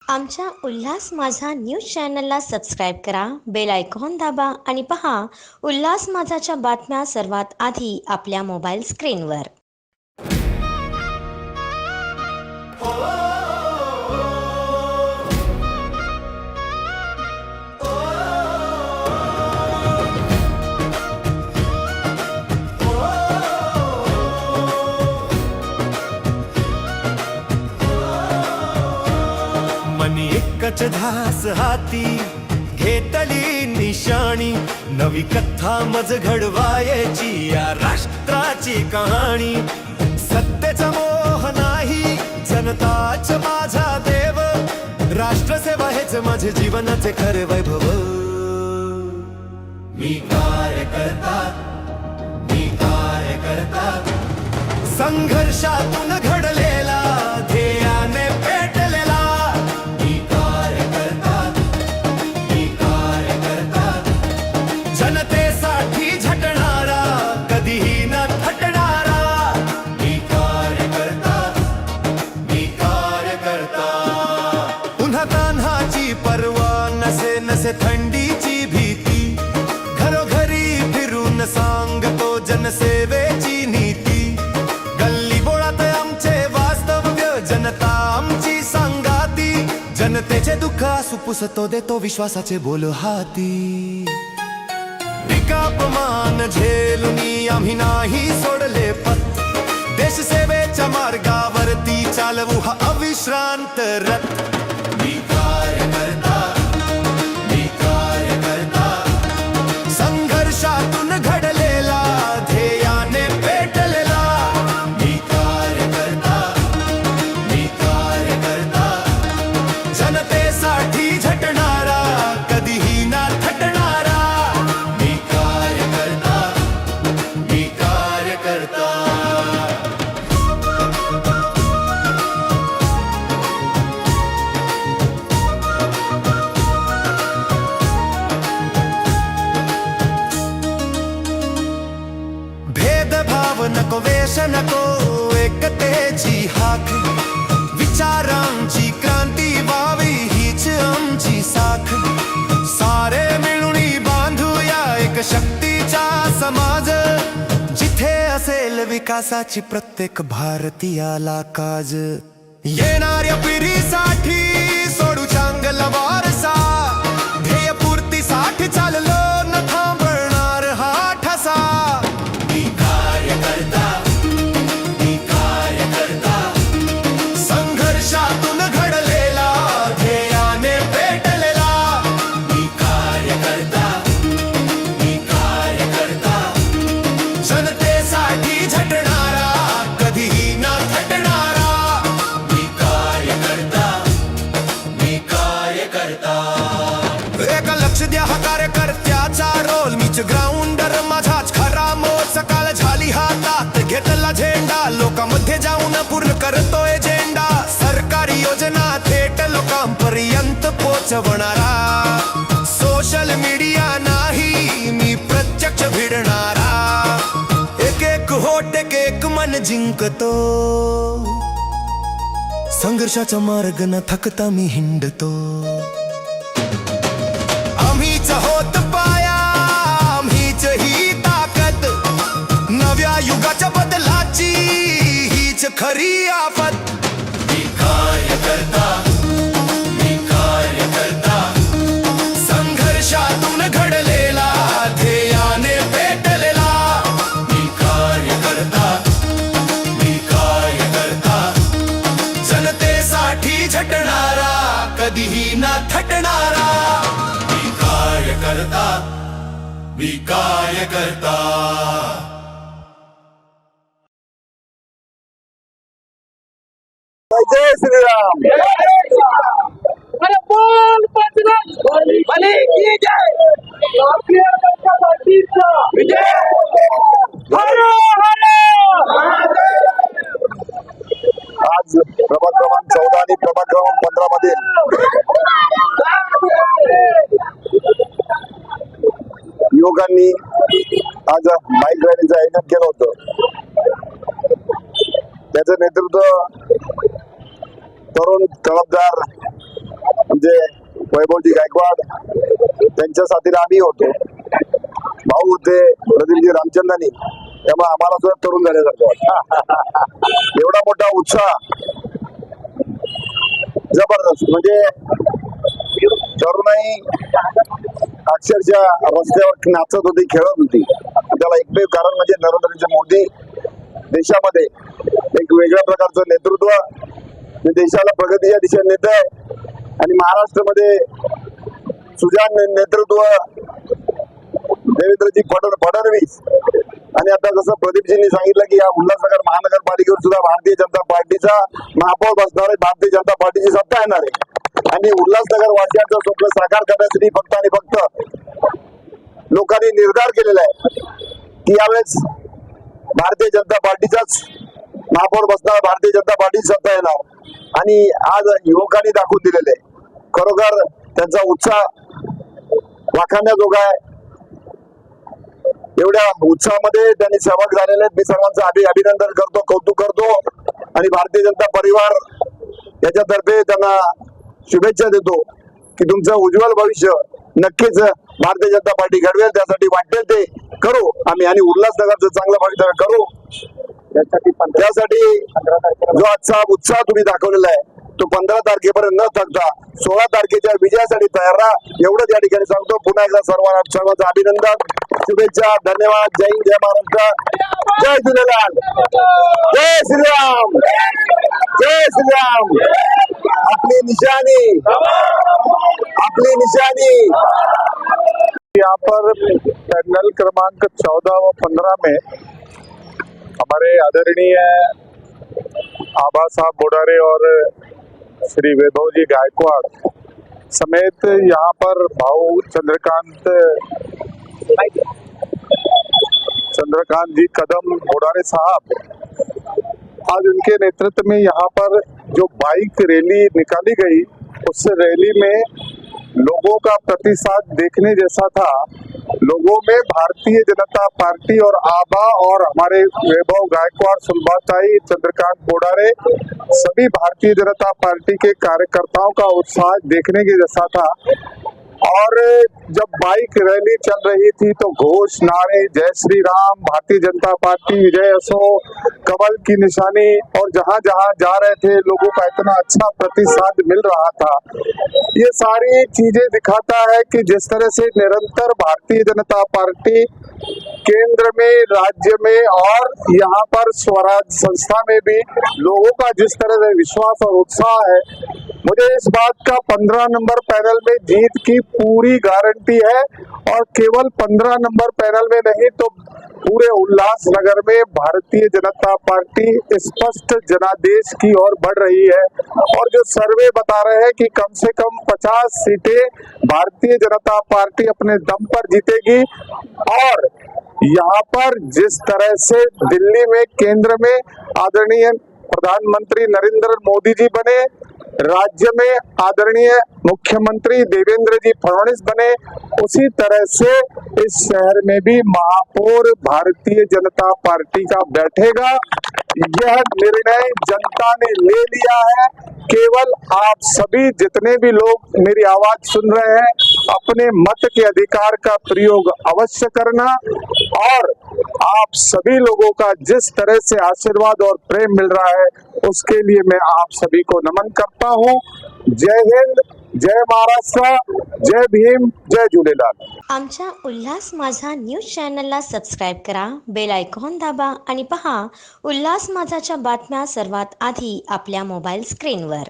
आमच्या उल्हास माझा न्यूज चॅनलला सबस्क्राईब करा, बेल आयकॉन दाबा आणि पहा उल्हास माझाच्या बातम्या सर्वात आधी आपल्या मोबाईल स्क्रीनवर. मनी एकच ध्यास हाती घेतली निशाणी, नवी कथा मज घडवायची या राष्ट्राची कहाणी. सत्तेचा मोह नाही, जनताच माझा देव, राष्ट्रसेवा हेच माझे जीवनाचे खरे वैभव. मी कार्यकर्ता, मी कार्यकर्ता, संघर्षातून घडलेला, ध्येयाने पेटलेला. मी कार्यकर्ता, मी कार्यकर्ता, जनतेसाठी झटणारा, कधीही न थटणारा. मी कार्यकर्ता, मी कार्यकर्ता. पुन्हा तान्हाची पर्वा नसे नसे थंडीची भीती, घरोघरी फिरून सांगतो जनसेवेची नीती. जनता आमची संगाती, जनतेचे दुःख सुपुसतो देतो विश्वासाचे बोल हाती. टीकापमान झेलुनी आम्ही नाही सोडले पत, देश सेवेच्या मार्गावरती चालवू हा अविश्रांत रथ. मी कार्यकर्ता, मी कार्यकर्ता, संघर्षातून घडलेला, ध्येयाने पेटलेला. मी कार्यकर्ता, मी कार्यकर्ता, जनतेसाठी झटणारा, कधीही ना थटणारा. मी कार्यकर्ता, मी कार्यकर्ता. भेदभाव नको, वेश नको, एकतेची हाक, विचारांची क्रांती व्हावी हीच आमची साख. सारे मिळून बांधूया एक शक्तीचा समाज, जिथे असेल विकासाची प्रत्येक भारतीयाला काज. येणाऱ्या पिढीसाठी सोडू चांगला वारसा, ध्येयपूर्तीसाठी चाललो न थांबणार हा ठसा. मी कार्यकर्ता, मी कार्यकर्ता, संघर्षातून घडलेला, ध्येयाने पेटलेला. मी कार्यकर्ता, मी कार्यकर्ता, जनतेसाठी झटणारा, कधीही न थटणारा. मी कार्यकर्ता, मी कार्यकर्ता. एक लक्ष द्या हा कार्यकर्त्याचा रोल, मीच ग्राउंडर माझाच खरा मोल. सकाळ झाली हातात घेतला झेंडा, लोकांमध्ये जाऊन पूर्ण करतोय झेंडा. सरकारी योजना थेट लोकांपर्यंत पोचवणारा, सोशल मीडिया नाही मी प्रत्यक्ष भिडणारा. एक एक होट एक एक मन जिंकतो, संघर्षाचा मार्ग न थकता मी हिंडतो. आम्हीच होत पाया, आम्हीच ही ताकद, नव्या युगाच्या बदलाची हीच खरी आफत. मी कार्यकर्ता, मी कार्यकर्ता, संघर्षातून घडलेला, ध्येयाने पेटलेला. मी कार्यकर्ता, मी कार्यकर्ता, जनतेसाठी झटणारा, कधीही न थटणारा. मी कार्यकर्ता, मी कार्यकर्ता. जय श्रीराम. बोल पंचनाथ भले की जय. भारतीय जनता पार्टीचा विजय. हर हर आज प्रभाग क्रमांक 14 आणि प्रभाग क्रमांक 15 मधील युवकांनी आज बाईक रॅलीचं आयोजन केलं होतं. त्याचं नेतृत्व तरुण तळपदार आमचे वैभवजी गायकवाड त्यांच्या साथीला आम्ही होतो, भाऊ होते प्रदीपजी रामचंदानी, त्यामुळे आम्हाला सुद्धा तरुण झाल्यासारखं वाटतं. एवढा मोठा उत्साह, जबरदस्त. म्हणजे तरुणाई अक्षरशः रस्त्यावर नाचत होती, खेळत होती. त्याला एकमेव कारण म्हणजे नरेंद्र मोदी देशामध्ये एक वेगळ्या प्रकारचं नेतृत्व, जे देशाला प्रगतीच्या दिशेने नेत आहे. आणि महाराष्ट्रामध्ये सुजाण नेतृत्व देवेंद्रजी फडणवीस. आणि आता जसं प्रदीपजींनी सांगितलं की या उल्हासनगर महानगरपालिकेवर सुद्धा भारतीय जनता पार्टीचा महापौर बसणार आहे, भारतीय जनता पार्टीची सत्ता येणार आहे. आणि उल्हासनगर वासियांचं स्वप्न साकार करण्यासाठी फक्त आणि फक्त लोकांनी निर्धार केलेला आहे की यावेळेस भारतीय जनता पार्टीचाच महापौर बसणार, भारतीय जनता पार्टीची सत्ता येणार. आणि आज युवकांनी दाखवून दिलेले खरोखर त्यांचा उत्साह वाखाणण्याजोगा आहे. एवढ्या उत्साहामध्ये त्यांनी सहभाग झालेले आहेत. मी सर्वांचं अभिनंदन करतो, कौतुक करतो. आणि भारतीय जनता परिवार याच्यातर्फे त्यांना शुभेच्छा देतो की तुमचं उज्ज्वल भविष्य नक्कीच भारतीय जनता पार्टी घडवेल. त्यासाठी वाटेल ते करू आम्ही, आणि उल्हासनगरचं चांगलं भविष्य करू. त्यासाठी जो आजचा उत्साह तुम्ही दाखवलेला आहे तो 15 तारखेपर्यंत न थकता 16 तारखेच्या विजयासाठी तयार राहा, एवढंच या ठिकाणी सांगतो. पुन्हा एकदा सर्वांचं अभिनंदन, शुभेच्छा, धन्यवाद. जय हिंद, जय महाराष्ट्र, जय झूलेलाल, जय श्रीराम, जय श्रीराम. अपनी निशानी, अपनी निशानी. यहाँ पर पैनल क्रमांक 14 व 15 में हमारे आदरणीय आबा साहब बोडारे और श्री वैभव जी गायकवाड़ समेत यहाँ पर भाऊ चंद्रकांत जी कदम बोडारे साहब, आज उनके नेतृत्व में यहाँ पर जो बाइक रैली निकाली गई, उस रैली में लोगों का प्रतिसाद देखने जैसा था. लोगों में भारतीय जनता पार्टी और आबा और हमारे वैभव गायकवाड़, सुलभाताई, चंद्रकांत बोडारे, सभी भारतीय जनता पार्टी के कार्यकर्ताओं का उत्साह देखने के जैसा था. और जब बाइक रैली चल रही थी तो घोष, नारे, जय श्री राम, भारतीय जनता पार्टी विजय असो, कमल की निशानी, और जहां जहां जा रहे थे लोगों का इतना अच्छा प्रतिसाद मिल रहा था. ये सारी चीजें दिखाता है कि जिस तरह से निरंतर भारतीय जनता पार्टी केंद्र में, राज्य में और यहाँ पर स्वराज संस्था में भी लोगों का जिस तरह से विश्वास और उत्साह है, मुझे इस बात का 15 नंबर पैनल में जीत की पूरी गारंटी है. और केवल 15 नंबर पैनल में नहीं तो पूरे उल्लासनगर में भारतीय जनता पार्टी स्पष्ट जनादेश की ओर बढ़ रही है. और जो सर्वे बता रहे हैं कि कम से कम 50 सीटें भारतीय जनता पार्टी अपने दम पर जीतेगी. और यहाँ पर जिस तरह से दिल्ली में केंद्र में आदरणीय प्रधानमंत्री नरेंद्र मोदी जी बने, राज्य में आदरणीय मुख्यमंत्री देवेंद्र जी फडणवीस बने, उसी तरह से इस शहर में भी महापौर भारतीय जनता पार्टी का बैठेगा. यह निर्णय जनता ने ले लिया है. केवल आप सभी जितने भी लोग मेरी आवाज सुन रहे हैं, अपने मत के अधिकार का प्रयोग अवश्य करना. और आप सभी लोगों का जिस तरह से आशीर्वाद और प्रेम मिल रहा है, उसके लिए मैं आप सभी को नमन करता हूं. जय हिंद, जय महाराष्ट्र, जय भीम, जय झूलेलाल. आमच्या उल्हास माझा न्यूज चॅनलला सबस्क्राईब करा, बेल आयकॉन दाबा आणि पहा उल्हास माझाच्या बातम्या सर्वात आधी आपल्या मोबाईल स्क्रीनवर.